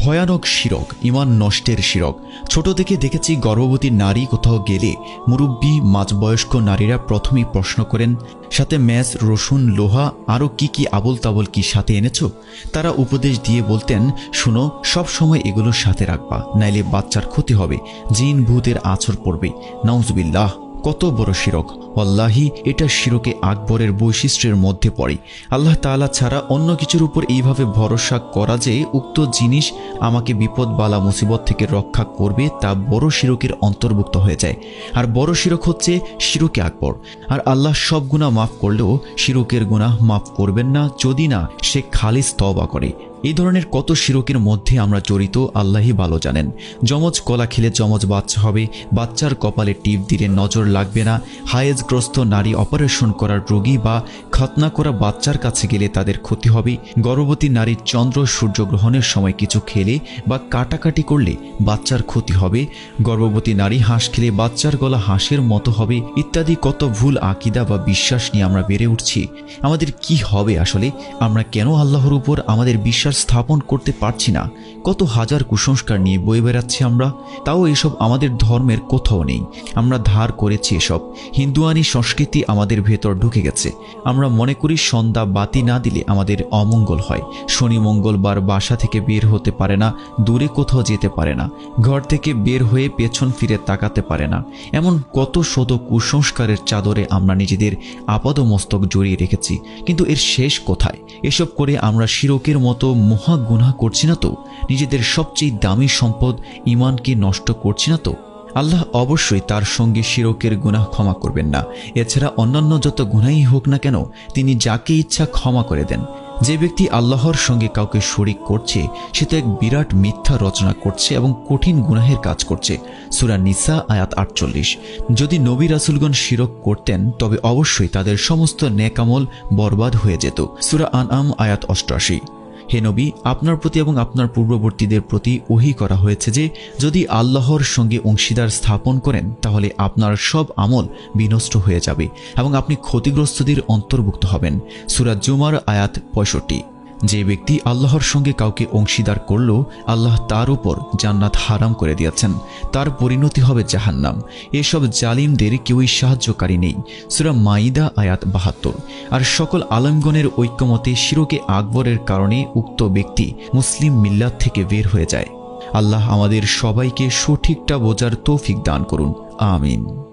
ভয়ানক শিরক, ইমান নষ্টের শিরক। ছোট থেকে দেখেছি গর্ভবতী নারী কোথাও গেলে মুরব্বী মাঝবয়স্ক নারীরা প্রথমেই প্রশ্ন করেন, সাথে ম্যাচ, রসুন, লোহা আরও কি আবল তাবল কি সাথে এনেছো? তারা উপদেশ দিয়ে বলতেন, শুনো, সব সময় এগুলো সাথে রাখবা, নাইলে বাচ্চার ক্ষতি হবে, জিন ভূতের আছর পড়বে। নাউজুবিল্লাহ, কত বড় শিরক! ওয়াল্লাহি, এটা শিরকে আকবরের বৈশিষ্ট্যের মধ্যে পড়ে। আল্লাহ তাআলা ছাড়া অন্য কিছুর উপর এইভাবে ভরসা করা যে উক্ত জিনিস আমাকে বিপদ বালা মুসিবত থেকে রক্ষা করবে, তা বড় শিরকের অন্তর্ভুক্ত হয়ে যায়। আর বড় শিরক হচ্ছে শিরকে আকবর। আর আল্লাহ সব গুনাহ মাফ করলেও শিরকের গুনাহ মাফ করবেন না যদি না সে খালিস তওবা করে। এই ধরনের কত শিরকের মধ্যে আমরা জড়িত আল্লাহই ভালো জানেন। যমজ কলা খেলে যমজ বাচ্চা হবে, বাচ্চার কপালে টিপ দিলে নজর লাগবে না, হায়েজগ্রস্ত নারী অপারেশন করার রোগী বা খতনা করা বাচ্চার কাছে গেলে তাদের ক্ষতি হবে, গর্ভবতী নারীর চন্দ্র সূর্যগ্রহণের সময় কিছু খেলে বা কাটাকাটি করলে বাচ্চার ক্ষতি হবে, গর্ভবতী নারী হাঁস খেলে বাচ্চার গলা হাঁসের মতো হবে, ইত্যাদি কত ভুল আকিদা বা বিশ্বাস নিয়ে আমরা বেড়ে উঠছি। আমাদের কি হবে আসলে? আমরা কেন আল্লাহর উপর আমাদের বিশ্বাস স্থাপন করতে পারছি না? কত হাজার কুসংস্কার নিয়ে বয়ে বেড়াচ্ছি আমরা, তাও এসব আমাদের ধর্মের কোথাও নেই। আমরা ধার করেছি এসব। হিন্দুয়ানি সংস্কৃতি আমাদের ভেতর ঢুকে গেছে। আমরা মনে করি সন্ধ্যা বাতি না দিলে আমাদের অমঙ্গল হয়। শনি মঙ্গলবার বাসা থেকে বের হতে পারে না, দূরে কোথাও যেতে পারে না, ঘর থেকে বের হয়ে পেছন ফিরে তাকাতে পারে না। এমন কত শত কুসংস্কারের চাদরে আমরা নিজেদের আপাদমস্তক জড়িয়ে রেখেছি। কিন্তু এর শেষ কোথায়? এসব করে আমরা শিরকের মতো মহা গুনাহ করছি না তো? নিজেদের সবচেয়ে দামি সম্পদ ঈমানকে নষ্ট করছি না তো? আল্লাহ অবশ্যই তার সঙ্গে শিরকের গুনাহ ক্ষমা করবেন না। এছাড়া অন্যান্য যত গুনাহই হোক না কেন, তিনি যাকে ইচ্ছা ক্ষমা করে দেন। যে ব্যক্তি আল্লাহর সঙ্গে কাউকে শরিক করছে, সে তো এক বিরাট মিথ্যা রচনা করছে এবং কঠিন গুনাহের কাজ করছে। সূরা নিসা আয়াত 48। যদি নবী রাসূলগণ শিরক করতেন তবে অবশ্যই তাদের সমস্ত নেক আমল বরবাদ হয়ে যেত। সূরা আনআম আয়াত 88। হে নবী, আপনার প্রতি এবং আপনার পূর্ববর্তীদের প্রতি ওহী করা হয়েছে যে যদি আল্লাহর সঙ্গে অংশীদার স্থাপন করেন তাহলে আপনার সব আমল বিনষ্ট হয়ে যাবে এবং আপনি ক্ষতিগ্রস্তদের অন্তর্ভুক্ত হবেন। সূরা জুমার আয়াত 65। যে ব্যক্তি আল্লাহর সঙ্গে কাউকে অংশীদার করল, আল্লাহ তার উপর জান্নাত হারাম করে দিয়েছেন, তার পরিণতি হবে জাহান্নাম। এসব জালিমদের কেউই সাহায্যকারী নেই। সূরা মাইদা আয়াত 72। আর সকল আলেমগণের ঐক্যমতে শিরকে আকবরের কারণে উক্ত ব্যক্তি মুসলিম মিল্লাত থেকে বের হয়ে যায়। আল্লাহ আমাদের সবাইকে সঠিকটা বোঝার তৌফিক দান করুন। আমিন।